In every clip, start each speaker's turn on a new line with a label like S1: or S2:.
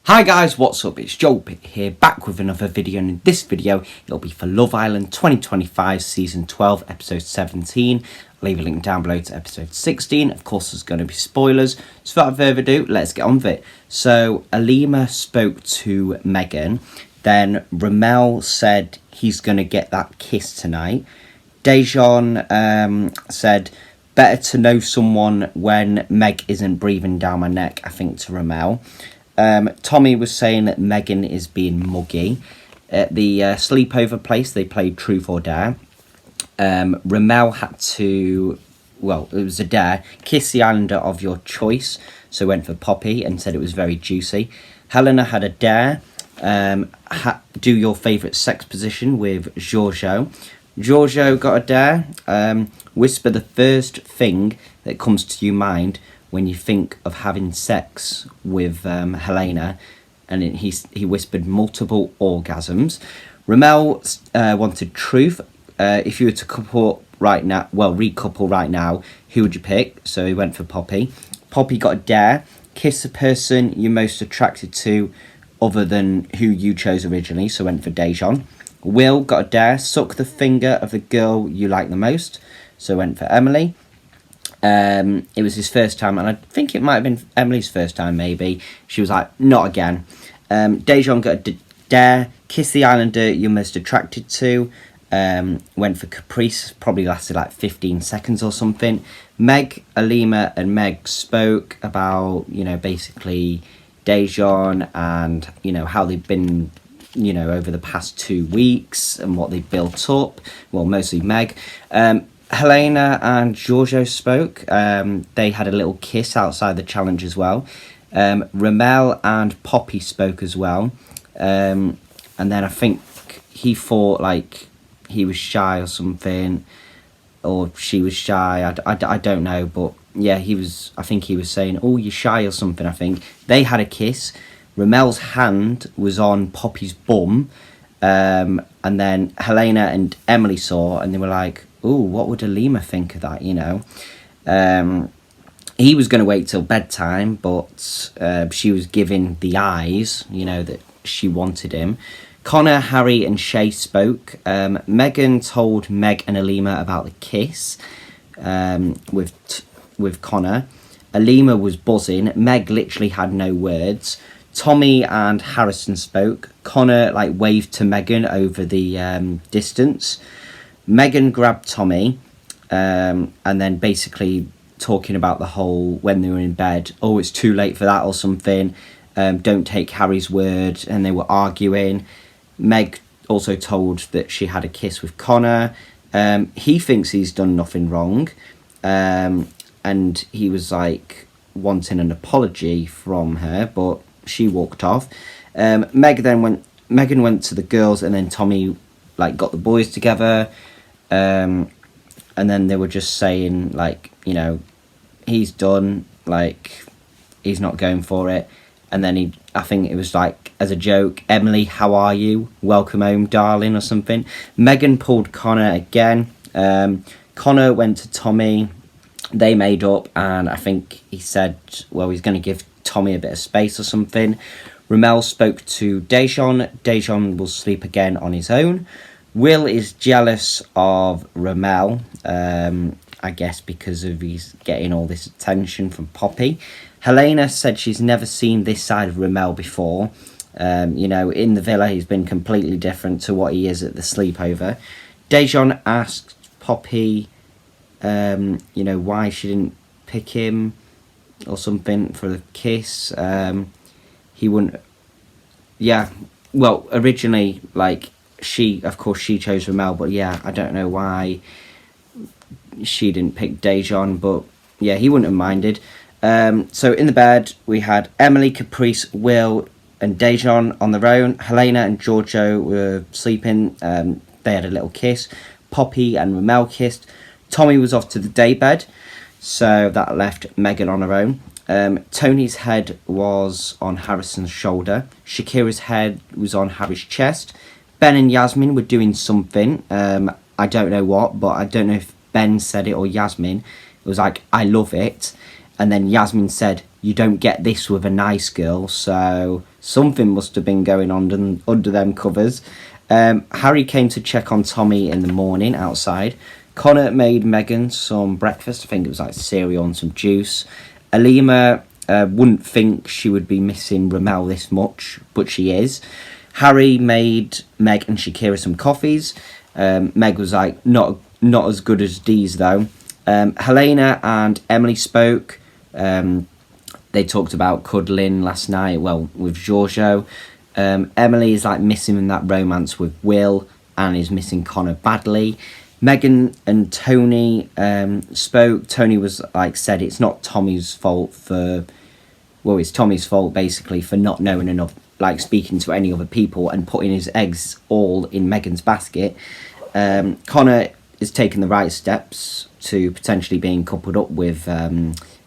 S1: Hi guys, what's up? It's Joel Pitt here, back with another video, and in this video it'll be for Love Island 2025 Season 12 Episode 17. I'll leave a link down below to Episode 16. Of course there's going to be spoilers, so without further ado, let's get on with it. So Alima spoke to Megan, then Ramel said he's going to get that kiss tonight. Dejan said, better to know someone when Meg isn't breathing down my neck, I think, to Ramel. Tommy was saying that Megan is being muggy. At the sleepover place, they played Truth or Dare. Ramel had to, well, it was a dare, kiss the islander of your choice. So went for Poppy and said it was very juicy. Helena had a dare, do your favourite sex position with Giorgio. Giorgio got a dare, whisper the first thing that comes to your mind when you think of having sex with Helena, and he whispered multiple orgasms. Ramel wanted truth. If you were to recouple right now, who would you pick? So he went for Poppy. Poppy got a dare. Kiss the person you're most attracted to other than who you chose originally, so went for Dejan. Will got a dare. Suck the finger of the girl you like the most, so went for Emily. It was his first time, and I think it might have been Emily's first time, maybe. She was like, not again. Dejan got a dare. Kiss the islander you're most attracted to. Went for Caprice. Probably lasted like 15 seconds or something. Meg, Alima and Meg spoke about, basically Dejan and, how they've been, over the past 2 weeks and what they built up. Well, mostly Meg. Helena and Giorgio spoke. They had a little kiss outside the challenge as well. Ramel and Poppy spoke as well. And then I think he thought like he was shy or something, or she was shy. I don't know, but yeah, I think he was saying, oh, you're shy or something, I think. They had a kiss. Ramel's hand was on Poppy's bum. And then Helena and Emily saw, and they were like, ooh, what would Alima think of that, He was going to wait till bedtime, but she was giving the eyes, that she wanted him. Connor, Harry and Shay spoke. Megan told Meg and Alima about the kiss with Connor. Alima was buzzing. Meg literally had no words. Tommy and Harrison spoke. Connor waved to Megan over the distance. Megan grabbed Tommy, and then basically talking about the whole, when they were in bed, oh, it's too late for that or something, don't take Harry's word, and they were arguing. Meg also told that she had a kiss with Connor. He thinks he's done nothing wrong, and he was wanting an apology from her, but she walked off. Megan went to the girls, and then Tommy got the boys together. And then they were just saying he's done, he's not going for it. And then I think it was as a joke, Emily, how are you? Welcome home, darling, or something. Megan pulled Connor again. Connor went to Tommy. They made up, and I think he said, well, he's going to give Tommy a bit of space or something. Ramel spoke to Dejan. Dejan will sleep again on his own. Will is jealous of Ramel, I guess because of he's getting all this attention from Poppy. Helena said she's never seen this side of Ramel before. In the villa he's been completely different to what he is at the sleepover. Dejan asked Poppy, why she didn't pick him or something for the kiss. He wouldn't... Yeah, well, originally, she chose Ramel, but yeah, I don't know why she didn't pick Dejan, but yeah, he wouldn't have minded. So in the bed, we had Emily, Caprice, Will and Dejan on their own. Helena and Giorgio were sleeping. They had a little kiss. Poppy and Ramel kissed. Tommy was off to the daybed, so that left Megan on her own. Tony's head was on Harrison's shoulder. Shakira's head was on Harry's chest. Ben and Yasmin were doing something. I don't know what, but I don't know if Ben said it or Yasmin. It was I love it. And then Yasmin said, "You don't get this with a nice girl." So something must have been going on under them covers. Harry came to check on Tommy in the morning outside. Connor made Megan some breakfast. I think it was like cereal and some juice. Alima wouldn't think she would be missing Ramel this much, but she is. Harry made Meg and Shakira some coffees. Meg was like, not as good as Dee's though. Helena and Emily spoke. They talked about cuddling last night, well, with Giorgio. Emily is like missing that romance with Will and is missing Connor badly. Megan and Tony spoke. Tony was like, said it's not Tommy's fault it's Tommy's fault basically for not knowing enough, like speaking to any other people and putting his eggs all in Megan's basket. Connor is taking the right steps to potentially being coupled up with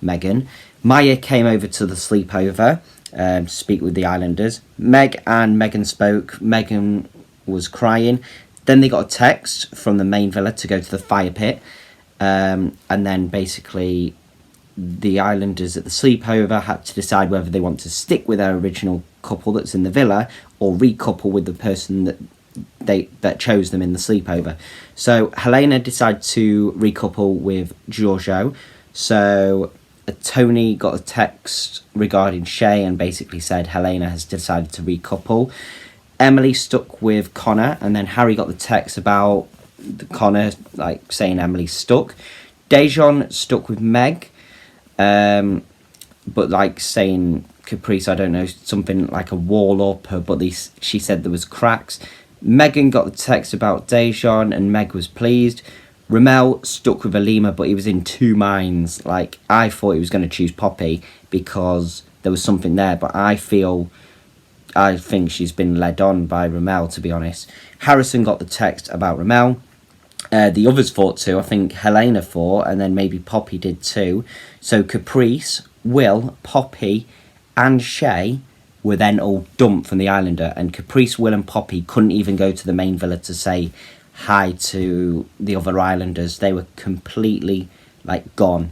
S1: Megan. Maya came over to the sleepover to speak with the Islanders. Meg and Megan spoke. Megan was crying. Then they got a text from the main villa to go to the fire pit. And then basically the Islanders at the sleepover had to decide whether they want to stick with their original couple that's in the villa or recouple with the person that chose them in the sleepover. So Helena decided to recouple with Giorgio. So Tony got a text regarding Shay and basically said Helena has decided to recouple. Emily stuck with Connor, and then Harry got the text about Connor like saying Emily's stuck. Dejan stuck with Meg, but like saying Caprice, I don't know, something like a wall up, but she said there was cracks. Megan got the text about Dejan and Meg was pleased. Ramel stuck with Alima, but he was in two minds. Like, I thought he was going to choose Poppy because there was something there, but I think she's been led on by Ramel, to be honest. Harrison got the text about Ramel. The others thought too. I think Helena thought, and then maybe Poppy did too. So Caprice, Will, Poppy and Shay were then all dumped from the Islander, and Caprice, Will and Poppy couldn't even go to the main villa to say hi to the other Islanders. They were completely like gone.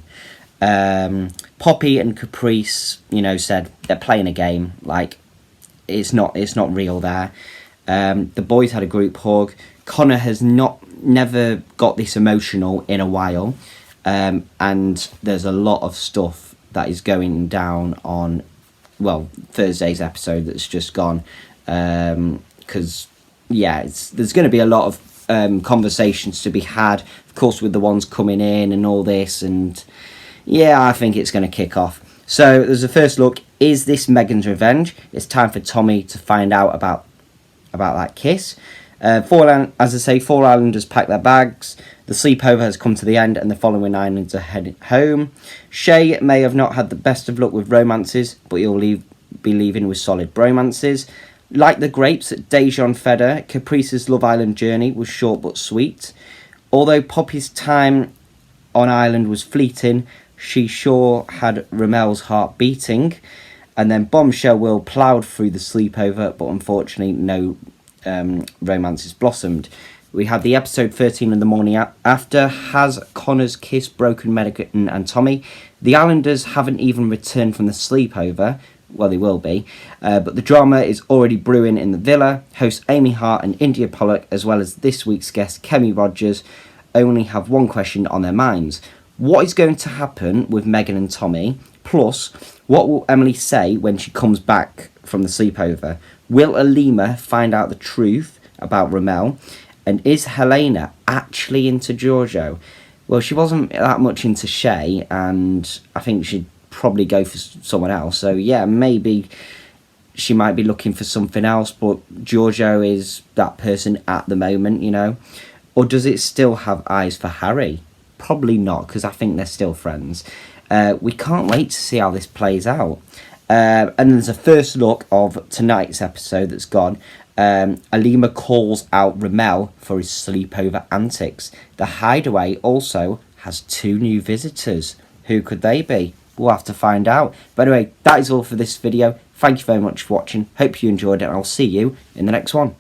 S1: Poppy and Caprice, said they're playing a game, like it's not real there. The boys had a group hug. Connor has never got this emotional in a while, and there's a lot of stuff that is going down on Thursday's episode that's just gone, because there's going to be a lot of conversations to be had, of course, with the ones coming in and all this, and I think it's going to kick off. So there's a first look. Is this Megan's revenge? It's time for Tommy to find out about that kiss. Four Islanders pack their bags. The sleepover has come to the end and the following Islanders are heading home. Shay may have not had the best of luck with romances, but he'll be leaving with solid bromances. Like the grapes at Dejan Feder, Caprice's Love Island journey was short but sweet. Although Poppy's time on Island was fleeting, she sure had Ramel's heart beating. And then Bombshell Will ploughed through the sleepover, but unfortunately no romances blossomed. We had the episode 13 in the morning after. Has Connor's kiss broken Megan and Tommy? The Islanders haven't even returned from the sleepover. Well, they will be. But the drama is already brewing in the villa. Hosts Amy Hart and India Pollock, as well as this week's guest, Kemi Rogers, only have one question on their minds. What is going to happen with Megan and Tommy? Plus, what will Emily say when she comes back from the sleepover? Will Alima find out the truth about Ramel? And is Helena actually into Giorgio? Well, she wasn't that much into Shay, and I think she'd probably go for someone else. So, maybe she might be looking for something else, but Giorgio is that person at the moment, Or does it still have eyes for Harry? Probably not, because I think they're still friends. We can't wait to see how this plays out. And there's a first look of tonight's episode that's gone. Alima calls out Ramel for his sleepover antics. The Hideaway also has 2 new visitors. Who could they be? We'll have to find out. But anyway, that is all for this video. Thank you very much for watching. Hope you enjoyed it, and I'll see you in the next one.